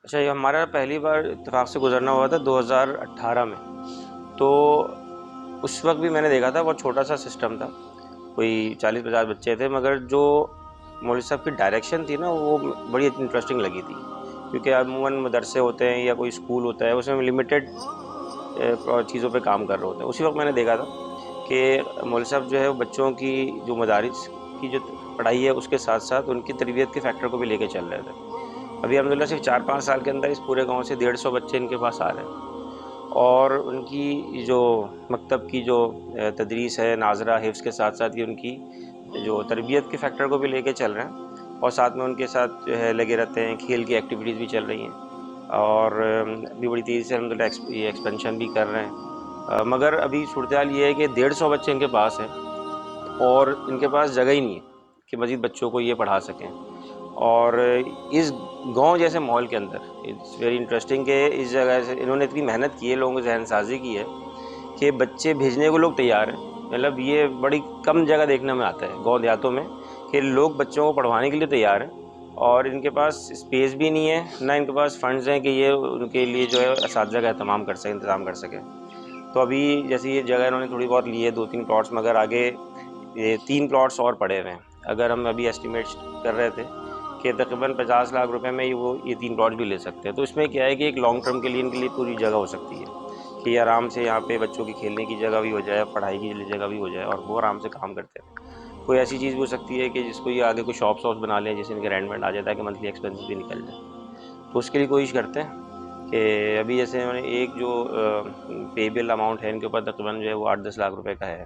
اچھا، یہ ہمارا پہلی بار اتفاق سے گزرنا ہوا تھا 2018 میں. تو اس وقت بھی میں نے دیکھا تھا، بہت چھوٹا سا سسٹم تھا، کوئی 40-50 بچے تھے، مگر جو مولوی صاحب کی ڈائریکشن تھی نا وہ بڑی انٹرسٹنگ لگی تھی. کیونکہ عموماً مدرسے ہوتے ہیں یا کوئی اسکول ہوتا ہے، اس میں لمیٹیڈ چیزوں پہ کام کر رہے ہوتے ہیں. اسی وقت میں نے دیکھا تھا کہ مولوی صاحب جو ہے وہ بچوں کی جو مدارس کی جو پڑھائی ہے اس کے ساتھ ساتھ ان کی تربیت کے فیکٹر کو بھی لے کے چل رہے تھے. ابھی الحمدللہ صرف 4-5 سال کے اندر اس پورے گاؤں سے 150 بچے ان کے پاس آ رہے ہیں، اور ان کی جو مکتب کی جو تدریس ہے، ناظرہ حفظ کے ساتھ ساتھ یہ ان کی جو تربیت کے فیکٹر کو بھی لے کے چل رہے ہیں، اور ساتھ میں ان کے ساتھ جو ہے لگے رہتے ہیں. کھیل کی ایکٹیویٹیز بھی چل رہی ہیں، اور بھی بڑی تیزی سے الحمدللہ یہ ایکسپینشن بھی کر رہے ہیں. مگر ابھی صورتحال یہ ہے کہ 150 بچے ان کے پاس ہیں، اور ان کے پاس جگہ ہی نہیں ہے کہ مزید بچوں کو یہ پڑھا سکیں. اور اس گاؤں جیسے ماحول کے اندر اٹس ویری انٹرسٹنگ کہ اس جگہ سے انہوں نے اتنی محنت کی ہے، لوگوں کو ذہن سازی کی ہے کہ بچے بھیجنے کو لوگ تیار ہیں. مطلب یہ بڑی کم جگہ دیکھنے میں آتا ہے گاؤں دیہاتوں میں کہ لوگ بچوں کو پڑھوانے کے لیے تیار ہیں، اور ان کے پاس اسپیس بھی نہیں ہے، نہ ان کے پاس فنڈز ہیں کہ یہ ان کے لیے جو ہے اساتذہ کا اہتمام کر سکیں، انتظام کر سکیں. تو ابھی جیسے یہ جگہ انہوں نے تھوڑی بہت لی ہے، 2-3 پلاٹس، مگر آگے یہ 3 پلاٹس اور پڑے ہوئے ہیں. اگر ہم ابھی ایسٹیمیٹ کر رہے تھے کہ تقریباً 50 لاکھ روپے میں یہ 3 پلاٹ بھی لے سکتے ہیں. تو اس میں کیا ہے کہ ایک لانگ ٹرم کے لیے ان کے لیے پوری جگہ ہو سکتی ہے کہ یہ آرام سے یہاں پہ بچوں کی کھیلنے کی جگہ بھی ہو جائے، پڑھائی کی جگہ بھی ہو جائے، اور وہ آرام سے کام کرتے ہیں. کوئی ایسی چیز بھی ہو سکتی ہے کہ جس کو یہ آگے کوئی شاپس واپس بنا لیں، جس سے ان کے رینٹ وینٹ آ جاتا ہے کہ منتھلی ایکسپینس بھی نکل جائے. تو اس کے لیے کوشش کرتے ہیں کہ ابھی جیسے انہوں نے ایک جو پیبل اماؤنٹ ہے ان کے اوپر تقریباً جو ہے وہ 8-10 لاکھ روپے کا ہے،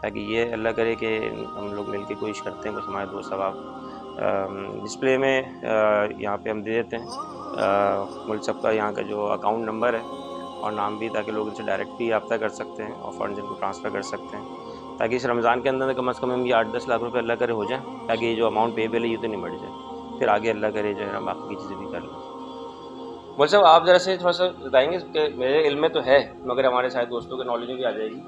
تاکہ یہ اللہ کرے کہ ہم لوگ مل کے کوشش کرتے ہیں کچھ ہمارے دوست صاحب. ڈسپلے میں یہاں پہ ہم دے دیتے ہیں ملک صاحب کا یہاں کا جو اکاؤنٹ نمبر ہے اور نام بھی، تاکہ لوگ ان سے ڈائریکٹ بھی رابطہ کر سکتے ہیں اور فنڈز ان کو ٹرانسفر کر سکتے ہیں، تاکہ اس رمضان کے اندر کم از کم ہم یہ 8-10 لاکھ روپے اللہ کرے ہو جائیں، تاکہ یہ جو اماؤنٹ پیبل ہے یہ تو نہیں بڑھ جائے، پھر آگے اللہ کرے جو ہے ہم باقی کی چیزیں بھی کر لیں. مول صاحب آپ ذرا سے تھوڑا سا بتائیں گے کہ میرے علم میں تو ہے مگر ہمارے سارے دوستوں کے نالج میں بھی آ جائے گی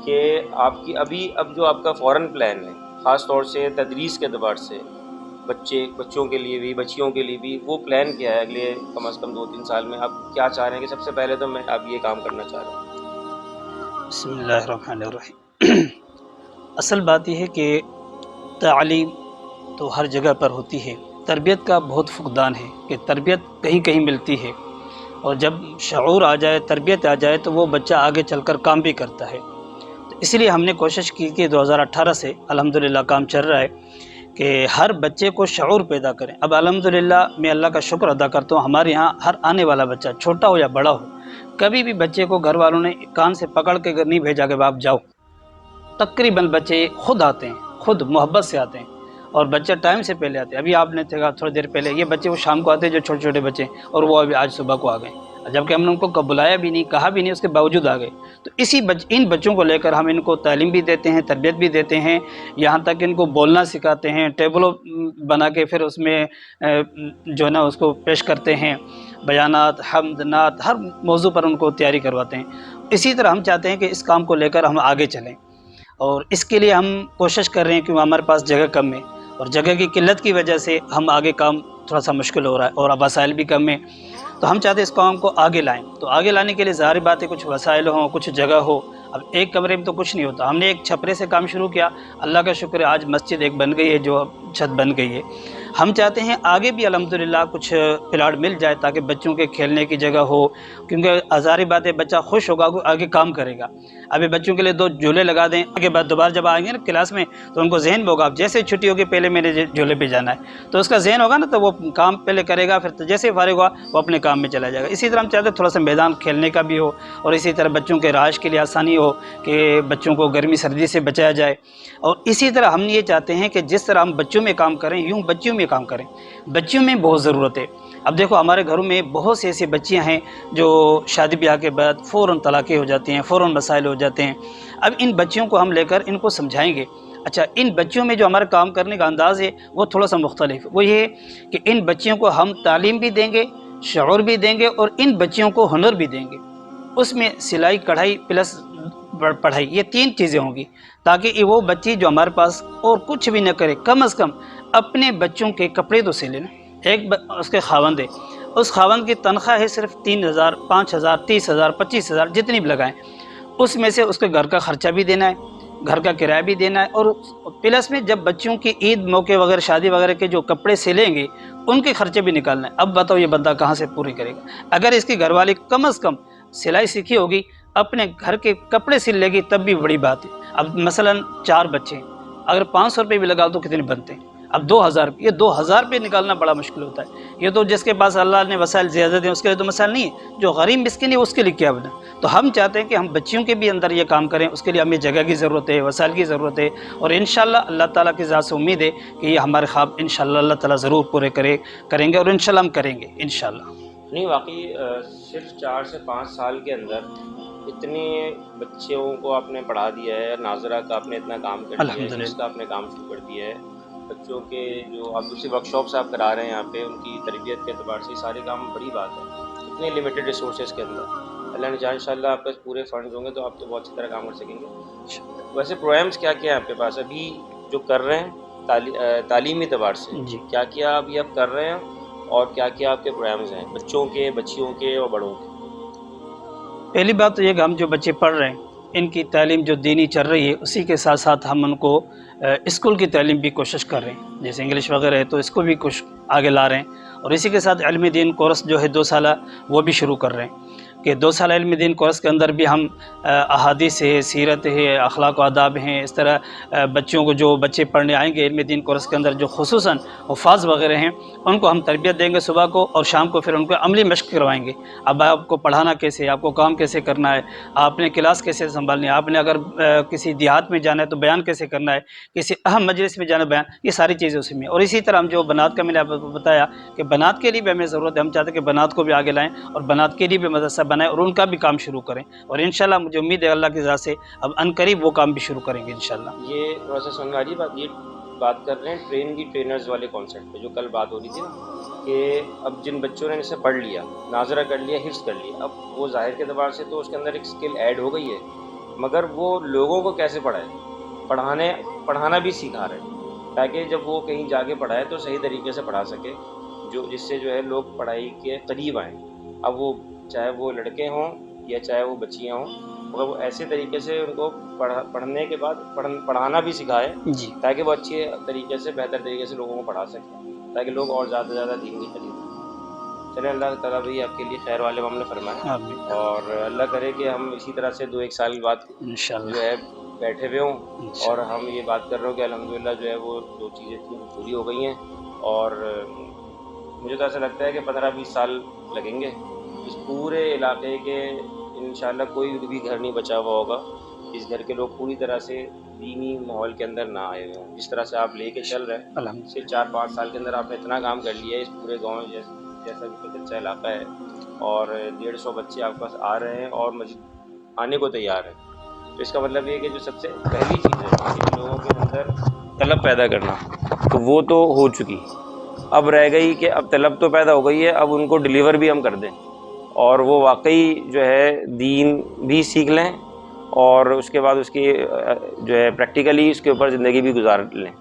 کہ آپ کی اب جو آپ کا فورن پلان ہے، خاص طور سے تدریس کے اعتبار سے بچوں کے لیے بھی، بچیوں کے لیے بھی، وہ پلان کیا ہے اگلے کم از کم 2-3 سال میں؟ آپ کیا چاہ رہے ہیں کہ سب سے پہلے تو میں اب یہ کام کرنا چاہ رہا ہوں؟ بسم اللہ الرحمن الرحیم. اصل بات یہ ہے کہ تعلیم تو ہر جگہ پر ہوتی ہے، تربیت کا بہت فقدان ہے کہ تربیت کہیں کہیں ملتی ہے، اور جب شعور آ جائے، تربیت آ جائے، تو وہ بچہ آگے چل کر کام بھی کرتا ہے. تو اس لیے ہم نے کوشش کی کہ 2018 سے الحمدللہ کام چل رہا ہے کہ ہر بچے کو شعور پیدا کریں. اب الحمدللہ میں اللہ کا شکر ادا کرتا ہوں، ہمارے یہاں ہر آنے والا بچہ چھوٹا ہو یا بڑا ہو، کبھی بھی بچے کو گھر والوں نے کان سے پکڑ کے نہیں بھیجا کہ باپ جاؤ. تقریباً بچے خود آتے ہیں، خود محبت سے آتے ہیں، اور بچہ ٹائم سے پہلے آتے ہیں. ابھی آپ نے دیکھا تھوڑی دیر پہلے، یہ بچے وہ شام کو آتے ہیں جو چھوٹے چھوٹے بچے، اور وہ ابھی آج صبح کو آ گئے، جبکہ ہم نے ان کو بلایا بھی نہیں، کہا بھی نہیں، اس کے باوجود آ گئے. تو ان بچوں کو لے کر ہم ان کو تعلیم بھی دیتے ہیں، تربیت بھی دیتے ہیں، یہاں تک ان کو بولنا سکھاتے ہیں، ٹیبلوں بنا کے پھر اس میں جو ہے نا اس کو پیش کرتے ہیں، بیانات، حمد، نعت، ہر موضوع پر ان کو تیاری کرواتے ہیں. اسی طرح ہم چاہتے ہیں کہ اس کام کو لے کر ہم آگے چلیں، اور اس کے لیے ہم کوشش کر رہے ہیں کہ ہمارے پاس جگہ کم ہے، اور جگہ کی قلت کی وجہ سے ہم آگے کام تھوڑا سا مشکل ہو رہا ہے، اور اب وسائل بھی کم ہیں. تو ہم چاہتے ہیں اس کام کو آگے لائیں. تو آگے لانے کے لیے ظاہر بات ہے کچھ وسائل ہوں، کچھ جگہ ہو. اب ایک کمرے میں تو کچھ نہیں ہوتا. ہم نے ایک چھپرے سے کام شروع کیا، اللہ کا شکر ہے آج مسجد ایک بن گئی ہے، جو چھت بن گئی ہے. ہم چاہتے ہیں آگے بھی الحمدللہ کچھ پلاٹ مل جائے تاکہ بچوں کے کھیلنے کی جگہ ہو، کیونکہ ظاہر بات ہے بچہ خوش ہوگا، آگے کام کرے گا. ابھی بچوں کے لیے 2 جھولے لگا دیں، آگے بعد دوبارہ جب آئیں گے نا کلاس میں تو ان کو ذہن میں ہوگا اب جیسے چھٹی ہوگی پہلے میرے جھولے پہ جانا ہے، تو اس کا ذہن ہوگا نا، تو وہ کام پہلے کرے گا، پھر جیسے فارغ ہوا وہ اپنے کام میں چلا جائے گا. اسی طرح ہم چاہتے ہیں تھوڑا سا میدان کھیلنے کا بھی ہو، اور اسی طرح بچوں کے رہائش کے لیے آسانی ہو کہ بچوں کو گرمی سردی سے بچایا جائے. اور اسی طرح ہم یہ چاہتے ہیں کہ جس طرح ہم بچوں میں کام کریں یوں بچیوں میں کام کریں. بچیوں میں بہت ضرورت ہے. اب دیکھو ہمارے گھروں میں بہت سی ایسی بچیاں ہیں جو شادی بیاہ کے بعد فوراً طلاقیں ہو جاتی ہیں، فوراً مسائل ہو جاتے ہیں. اب ان بچیوں کو ہم لے کر ان کو سمجھائیں گے. اچھا، ان بچیوں میں جو ہمارا کام کرنے کا انداز ہے وہ تھوڑا سا مختلف ہے. وہ یہ کہ ان بچیوں کو ہم تعلیم بھی دیں گے، شعور بھی دیں گے، اور ان بچیوں کو ہنر بھی دیں گے. اس میں سلائی کڑھائی پلس پڑھائی، یہ 3 چیزیں ہوں گی، تاکہ وہ بچی جو ہمارے پاس اور کچھ بھی نہ کرے، کم از کم اپنے بچوں کے کپڑے تو سلے نا. اس کے خاوند ہے، اس خاوند کی تنخواہ ہے صرف 3,000 5,000 30,000 25,000 جتنی بھی لگائیں، اس میں سے اس کے گھر کا خرچہ بھی دینا ہے، گھر کا کرایہ بھی دینا ہے، اور پلس میں جب بچوں کی عید موقع وغیرہ شادی وغیرہ کے جو کپڑے سلیں گے ان کے خرچے بھی نکالنا ہے۔ اب بتاؤ یہ بندہ کہاں سے پوری کرے گا؟ اگر اس کی گھر والی کم از کم سلائی سیکھی ہوگی، اپنے گھر کے کپڑے سل لے گی، تب بھی بڑی بات ہے۔ اب مثلا 4 بچے ہیں، اگر 500 روپے بھی لگاؤ تو کتنے بنتے ہیں؟ اب 2,000، یہ 2,000 روپے نکالنا بڑا مشکل ہوتا ہے۔ یہ تو جس کے پاس اللہ نے وسائل زیادہ دیں اس کے لیے تو مسائل نہیں ہے، جو غریب مسکین ہے اس کے لیے کیا بنا؟ تو ہم چاہتے ہیں کہ ہم بچیوں کے بھی اندر یہ کام کریں، اس کے لیے ہمیں جگہ کی ضرورت ہے، وسائل کی ضرورت ہے، اور انشاءاللہ اللہ تعالیٰ کی ذات سے امید ہے کہ یہ ہمارے خواب انشاءاللہ اللہ تعالیٰ ضرور پورے کریں گے، اور انشاءاللہ ہم کریں گے انشاءاللہ۔ نہیں واقعی صرف 4 سے 5 سال کے اندر اتنے بچوں کو آپ نے پڑھا دیا ہے، ناظرہ کا آپ نے اتنا کام کر دیا ہے، الحمدللہ۔ اس کا آپ نے کام شروع کر دیا ہے، بچوں کے جو آپ دوسری ورک شاپس آپ کرا رہے ہیں یہاں پہ، ان کی تربیت کے اعتبار سے یہ سارے کام بڑی بات ہے، اتنے لمیٹڈ ریسورسز کے اندر اللہ نے چاہا انشاءاللہ آپ کے پورے فنڈز ہوں گے تو آپ تو بہت اچھی طرح کام کر سکیں گے۔ ویسے پروگرامس کیا کیا ہے آپ کے پاس ابھی جو کر رہے ہیں تعلیمی اعتبار سے؟ جی، کیا کیا ابھی آپ کر رہے ہیں اور کیا کیا آپ کے پروگرامز ہیں بچوں کے، بچیوں کے اور بڑوں کے؟ پہلی بات تو یہ کہ ہم جو بچے پڑھ رہے ہیں ان کی تعلیم جو دینی چل رہی ہے، اسی کے ساتھ ساتھ ہم ان کو اسکول کی تعلیم بھی کوشش کر رہے ہیں، جیسے انگلش وغیرہ ہے تو اس کو بھی کچھ آگے لا رہے ہیں، اور اسی کے ساتھ علم دین کورس جو ہے 2 سالہ وہ بھی شروع کر رہے ہیں، کہ 2 سالہ علم دین کورس کے اندر بھی ہم احادیث ہے، سیرت ہے، اخلاق و آداب ہیں، اس طرح بچوں کو جو بچے پڑھنے آئیں گے علم دین کورس کے اندر جو خصوصاً حفاظ وغیرہ ہیں ان کو ہم تربیت دیں گے صبح کو، اور شام کو پھر ان کو عملی مشق کروائیں گے۔ اب آپ کو پڑھانا کیسے ہے، آپ کو کام کیسے کرنا ہے، آپ نے کلاس کیسے سنبھالنی ہے، آپ نے اگر کسی دیہات میں جانا ہے تو بیان کیسے کرنا ہے، کسی اہم مجلس میں جانا ہے بیان، یہ ساری چیزیں اسی میں۔ اور اسی طرح ہم جو بنات کا میں نے آپ کو بتایا کہ بنات کے لیے بھی ہمیں ضرورت ہے، ہم چاہتے ہیں کہ بنات کو بھی آگے لائیں اور بنات کے لیے بھی مدرسہ بنائیں اور ان کا بھی کام شروع کریں، اور انشاءاللہ مجھے امید ہے اللہ کی ذات سے اب عنقریب وہ کام بھی شروع کریں گے انشاءاللہ۔ یہ تھوڑا سا سمجھ آ رہی بات، یہ بات کر رہے ہیں ٹرین کی ٹرینرز والے کانسیپٹ پہ جو کل بات ہو رہی تھی نا، کہ اب جن بچوں نے اسے پڑھ لیا، ناظرہ کر لیا، حفظ کر لیا، اب وہ ظاہر کے اعتبار سے تو اس کے اندر ایک اسکل ایڈ ہو گئی ہے، مگر وہ لوگوں کو کیسے پڑھائے، پڑھانا بھی سکھا رہے ہیں تاکہ جب وہ کہیں جا کے پڑھائے تو صحیح طریقے سے پڑھا سکے، جس سے جو ہے لوگ پڑھائی کے قریب آئیں، اب وہ چاہے وہ لڑکے ہوں یا چاہے وہ بچیاں ہوں، مگر وہ ایسے طریقے سے ان کو پڑھنے کے بعد پڑھانا بھی سکھائے جی، تاکہ وہ اچھے طریقے سے، بہتر طریقے سے لوگوں کو پڑھا سکیں، تاکہ لوگ اور زیادہ سے زیادہ دین کی قریب ہوں۔ چلیں اللہ تعالیٰ بھائی آپ کے لیے خیر والے معاملے فرمائیں، آمین اور اللہ کرے کہ ہم اسی طرح سے 2-1 سال بعد انشاءاللہ جو ہے بیٹھے ہوئے ہوں اور انشاءاللہ۔ ہم یہ بات کر رہے ہوں کہ الحمدللہ جو ہے وہ 2 چیزیں تھیں وہ پوری ہو گئی ہیں، اور مجھے تو ایسا لگتا ہے کہ 15-20 سال لگیں گے اس پورے علاقے کے، انشاءاللہ کوئی بھی گھر نہیں بچا ہوا ہوگا اس گھر کے لوگ پوری طرح سے دینی ماحول کے اندر نہ آئے ہوئے ہوں، جس طرح سے آپ لے کے چل رہے ہیں۔ الحمد صرف 4-5 سال کے اندر آپ نے اتنا کام کر لیا ہے اس پورے گاؤں جیسا کہ کچا علاقہ ہے، اور 150 بچے آپ کے پاس آ رہے ہیں اور مزید آنے کو تیار ہیں، تو اس کا مطلب یہ کہ جو سب سے پہلی چیز ہے کہ لوگوں کے اندر طلب پیدا کرنا، تو وہ تو ہو چکی، اب رہ گئی کہ اب طلب تو پیدا ہو گئی ہے، اب ان کو ڈیلیور بھی ہم کر دیں اور وہ واقعی جو ہے دین بھی سیکھ لیں اور اس کے بعد اس کی جو ہے پریکٹیکلی اس کے اوپر زندگی بھی گزار لیں،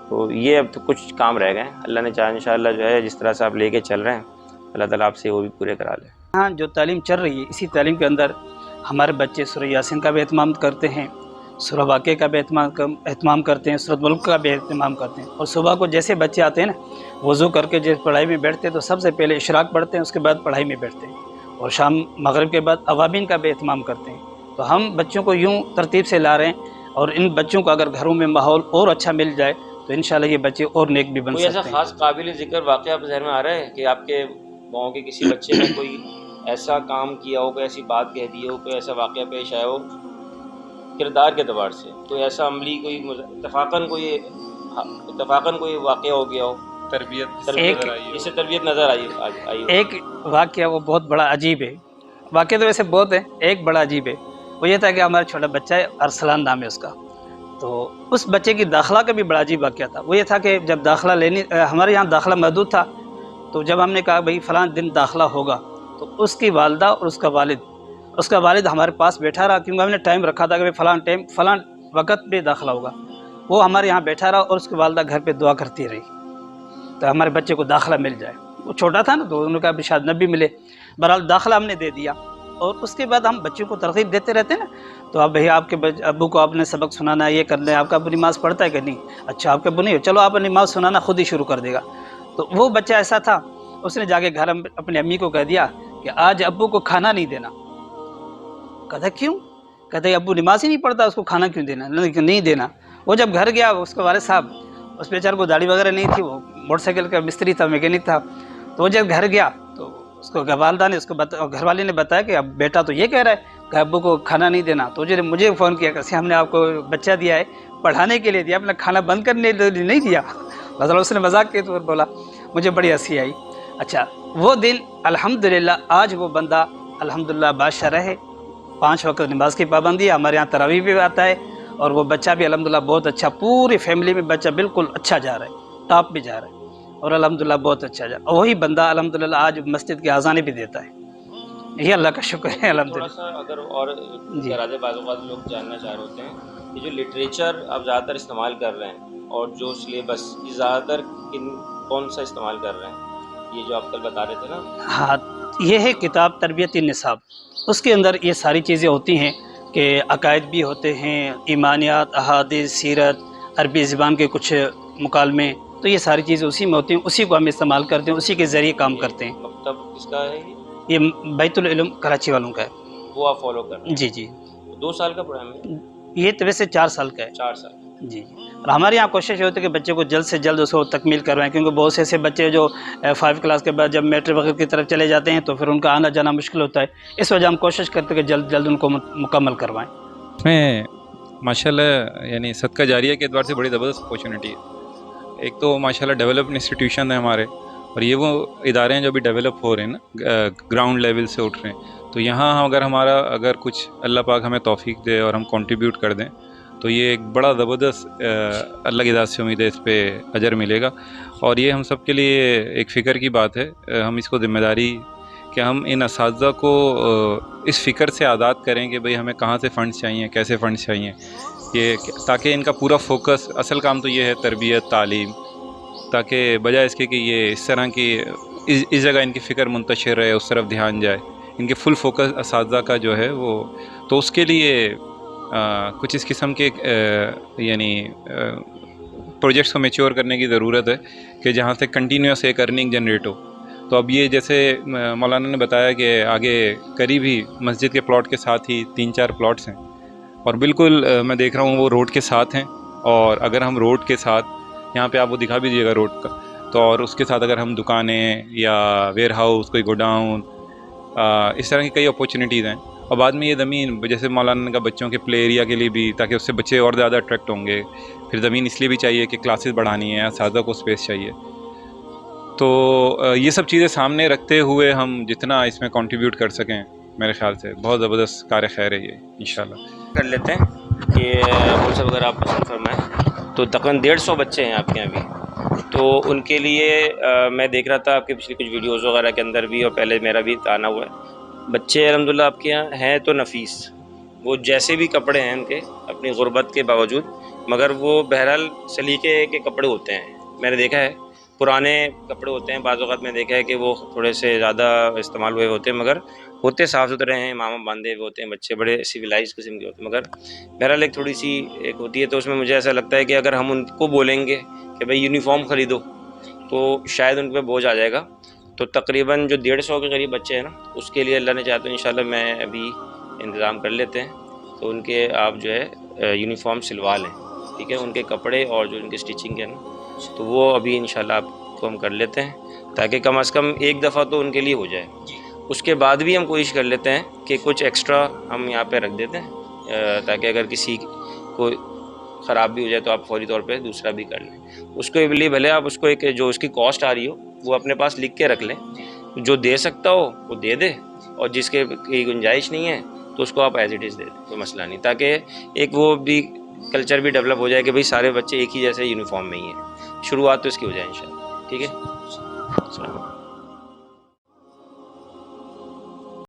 تو یہ اب تو کچھ کام رہ گئے ہیں، اللہ نے چاہا انشاءاللہ جو ہے جس طرح سے آپ لے کے چل رہے ہیں اللہ تعالیٰ آپ سے وہ بھی پورے کرا لیں۔ ہاں جو تعلیم چل رہی ہے اسی تعلیم کے اندر ہمارے بچے سورہ یاسین کا بھی اہتمام کرتے ہیں، سورہ واقعہ کا بھی اہتمام کرتے ہیں، سورۃ ملک کا بھی اہتمام کرتے ہیں، اور صبح کو جیسے بچے آتے ہیں نا وضو کر کے جس پڑھائی میں بیٹھتے ہیں تو سب سے پہلے اشراق پڑھتے ہیں، اس کے بعد پڑھائی میں بیٹھتے ہیں، اور شام مغرب کے بعد اوابین کا بھی اہتمام کرتے ہیں، تو ہم بچوں کو یوں ترتیب سے لا رہے ہیں، اور ان بچوں کو اگر گھروں میں ماحول اور اچھا مل جائے تو انشاءاللہ یہ بچے اور نیک بھی بن کوئی ایسا سکتے ہیں۔ خاص قابل ذکر واقعہ آپ کے ذہن میں آ رہا ہے کہ آپ کے گاؤں کے کسی بچے نے کوئی ایسا کام کیا ہو، کوئی ایسی بات کہہ دی ہو، کوئی ایسا واقعہ پیش آیا ہو کردار کے اعتبار سے، کوئی ایسا عملی کوئی اتفاقاً کوئی واقعہ ہو گیا ہو، تربیت نظر آئی ہو، اس سے تربیت نظر آئی ہو؟ ایک واقعہ وہ بہت بڑا عجیب ہے، واقعہ تو ویسے بہت ہے، ایک بڑا عجیب ہے، وہ یہ تھا کہ ہمارا چھوٹا بچہ ہے ارسلان نام ہے اس کا، تو اس بچے کی داخلہ کا بھی بڑا عجیب واقعہ تھا۔ وہ یہ تھا کہ جب داخلہ ہمارے یہاں داخلہ محدود تھا، تو جب ہم نے کہا بھئی فلاں دن داخلہ ہوگا، تو اس کی والدہ اور اس کا والد ہمارے پاس بیٹھا رہا، کیونکہ ہم نے ٹائم رکھا تھا کہ فلاں وقت پہ داخلہ ہوگا، وہ ہمارے یہاں بیٹھا رہا اور اس کی والدہ گھر پہ دعا کرتی رہی، تو ہمارے بچے کو داخلہ مل جائے. وہ چھوٹا تھا نا تو انہوں نے کہا شاید نہ بھی ملے. بہرحال داخلہ ہم نے دے دیا. اور اس کے بعد ہم بچوں کو ترغیب دیتے رہتے ہیں نا. تو اب بھیا آپ کے ابو کو آپ نے سبق سنانا ہے, یہ کرنا ہے, آپ کا ابو نماز پڑھتا ہے کہ نہیں؟ اچھا آپ کا ابو نہیں, چلو آپ نماز سنانا خود ہی شروع کر دے گا. تو وہ بچہ ایسا تھا, اس نے جا کے گھر اپنی امی کو کہہ دیا کہ آج ابو کو کھانا نہیں دینا. کہتا کیوں؟ کہتے ابو نماز ہی نہیں پڑھتا, اس کو کھانا کیوں دینا؟ نہیں دینا. وہ جب گھر گیا, اس کے والد صاحب, اس بیچارے کو داڑھی وغیرہ نہیں تھی, وہ موٹر سائیکل کا مستری تھا, میکینک تھا. تو وہ جب گھر گیا تو اس کو والدہ نے, اس کو گھر والے نے بتایا کہ اب بیٹا تو یہ کہہ رہا ہے کہ ابو کو کھانا نہیں دینا. تو مجھے فون کیا کہ ہم نے آپ کو بچہ دیا ہے پڑھانے کے لیے دیا, اپنا کھانا بند کرنے کے لیے نہیں دیا. مثلا اس نے مذاق کے طور بولا, مجھے بڑی ہنسی آئی. اچھا وہ دن الحمدللہ آج وہ بندہ الحمدللہ بادشاہ رہے. 5 وقت نماز کی پابندی ہے, ہمارے یہاں تراویح بھی آتا ہے, اور وہ بچہ بھی الحمدللہ بہت اچھا, پوری فیملی میں بچہ بالکل اچھا جا رہا ہے, ٹاپ پہ جا رہا ہے, اور الحمدللہ بہت اچھا جا رہا ہے. اور وہی بندہ الحمدللہ آج مسجد کی اذانیں بھی دیتا ہے. یہ اللہ کا شکر ہے تھوڑا الحمدللہ. سا اگر اور جی راجے بعض اوقات لوگ جاننا چاہ رہے ہوتے ہیں کہ جو لٹریچر آپ زیادہ تر استعمال کر رہے ہیں اور جو سلیبس یہ زیادہ تر کون سا استعمال کر رہے ہیں, یہ جو آپ کل بتا رہے تھے نا؟ ہاں, یہ ہے کتاب تربیت النصاب. اس کے اندر یہ ساری چیزیں ہوتی ہیں کہ عقائد بھی ہوتے ہیں, ایمانیات, احادیث, سیرت, عربی زبان کے کچھ مکالمے. تو یہ ساری چیزیں اسی میں ہوتی ہیں, اسی کو ہم استعمال کرتے ہیں, اسی کے ذریعے کام کرتے ہیں. مکتب کس کا ہے یہ بیت العلم کراچی والوں کا ہے. وہ آپ فالو کر رہے ہیں؟ جی جی. 2 سال کا پروگرام ہے یہ تو ویسے 4 سال کا ہے. 4 سال. جی. اور ہمارے یہاں کوشش یہ ہوتی ہے کہ بچے کو جلد سے جلد اس کو تکمیل کروائیں, کیونکہ بہت سے ایسے بچے جو 5 کلاس کے بعد جب میٹرک وغیرہ کی طرف چلے جاتے ہیں تو پھر ان کا آنا جانا مشکل ہوتا ہے. اس وجہ ہم کوشش کرتے ہیں کہ جلد جلد ان کو مکمل کروائیں. اس میں ماشاء اللہ یعنی صدقہ جاریہ کے اعتبار سے بڑی زبردست اپورچونیٹی ہے. ایک تو ماشاء اللہ ڈیولپڈ انسٹیٹیوشن ہیں ہمارے, اور یہ وہ ادارے ہیں جو بھی ڈیولپ ہو رہے ہیں نا, گراؤنڈ لیول سے اٹھ رہے ہیں. تو یہاں اگر کچھ اللہ پاک ہمیں توفیق دے اور ہم کنٹریبیوٹ کر دیں تو یہ ایک بڑا زبردست اللہ کی ذات سے امید ہے اس پہ اجر ملے گا. اور یہ ہم سب کے لیے ایک فکر کی بات ہے, ہم اس کو ذمہ داری کہ ہم ان اساتذہ کو اس فکر سے آزاد کریں کہ بھئی ہمیں کہاں سے فنڈس چاہیے, کیسے فنڈس چاہیے, کہ تاکہ ان کا پورا فوکس, اصل کام تو یہ ہے تربیت, تعلیم, تاکہ بجائے اس کے کہ یہ اس طرح کی اس جگہ ان کی فکر منتشر رہے, اس طرف دھیان جائے, ان کے فل فوکس اساتذہ کا جو ہے وہ. تو اس کے لیے کچھ اس قسم کے یعنی پروجیکٹس کو میچور کرنے کی ضرورت ہے کہ جہاں سے کنٹینیوس ایک ارننگ جنریٹ ہو. تو اب یہ جیسے مولانا نے بتایا کہ آگے قریب ہی مسجد کے پلاٹ کے ساتھ ہی 3-4 پلاٹس ہیں, اور بالکل میں دیکھ رہا ہوں وہ روڈ کے ساتھ ہیں. اور اگر ہم روڈ کے ساتھ, یہاں پہ آپ وہ دکھا بھی دیجیے گا روڈ کا, تو اور اس کے ساتھ اگر ہم دکانیں یا ویئر ہاؤس, کوئی گوڈاؤن, اس طرح کی کئی اپورچونیٹیز ہیں. اور بعد میں یہ زمین جیسے مولانا نے کہا بچوں کے پلے ایریا کے لیے بھی, تاکہ اس سے بچے اور زیادہ اٹریکٹ ہوں گے. پھر زمین اس لیے بھی چاہیے کہ کلاسز بڑھانی ہے, اساتذہ کو اسپیس چاہیے. تو یہ سب چیزیں سامنے رکھتے ہوئے ہم جتنا اس میں کنٹریبیوٹ کر سکیں, میرے خیال سے بہت زبردست کار خیر ہے یہ انشاءاللہ. کر لیتے ہیں کہ وہ سب اگر آپ پسند فرمائیں تو تقریباً 150 بچے ہیں آپ کے یہاں بھی. تو ان کے لیے میں دیکھ رہا تھا آپ کے پچھلی کچھ ویڈیوز وغیرہ کے اندر بھی, اور پہلے میرا بھی آنا ہوا ہے. بچے الحمدللہ آپ کے یہاں ہیں تو نفیس, وہ جیسے بھی کپڑے ہیں ان کے اپنی غربت کے باوجود, مگر وہ بہرحال سلیقے کے کپڑے ہوتے ہیں. میں نے دیکھا ہے پرانے کپڑے ہوتے ہیں, بعض اوقات میں نے دیکھا ہے کہ وہ تھوڑے سے زیادہ استعمال ہوئے ہوتے ہیں, مگر ہوتے صاف ستھرے ہیں, امامہ باندھے ہوئے ہوتے ہیں, بچے بڑے سویلائز قسم کے ہوتے ہیں. مگر بہرحال ایک تھوڑی سی ایک ہوتی ہے. تو اس میں مجھے ایسا لگتا ہے کہ اگر ہم ان کو بولیں گے کہ بھائی یونیفارم خریدو تو شاید ان پہ بوجھ آ جائے گا. تو تقریباً جو 150 کے قریب بچے ہیں نا, اس کے لیے اللہ نے چاہا تو انشاءاللہ میں ابھی انتظام کر لیتے ہیں. تو ان کے آپ جو ہے یونیفارم سلوا لیں, ٹھیک ہے, ان کے کپڑے اور جو ان کی اسٹیچنگ ہے نا, تو وہ ابھی انشاءاللہ آپ کو ہم کر لیتے ہیں, تاکہ کم از کم ایک دفعہ تو ان کے لیے ہو جائے. اس کے بعد بھی ہم کوشش کر لیتے ہیں کہ کچھ ایکسٹرا ہم یہاں پہ رکھ دیتے ہیں, تاکہ اگر کسی کو خراب بھی ہو جائے تو آپ فوری طور پہ دوسرا بھی کر لیں. اس کو لیے بھلے آپ اس کو ایک جو اس کی کاسٹ آ رہی ہو وہ اپنے پاس لکھ کے رکھ لیں, جو دے سکتا ہو وہ دے دے, اور جس کے کی گنجائش نہیں ہے تو اس کو آپ ایز اٹ از دے دیں, کوئی مسئلہ نہیں, تاکہ ایک وہ بھی کلچر بھی ڈیولپ ہو جائے کہ بھئی سارے بچے ایک ہی جیسے یونیفارم میں ہی ہیں. شروعات تو اس کی ہو جائے انشاءاللہ. ٹھیک ہے, السلام علیکم.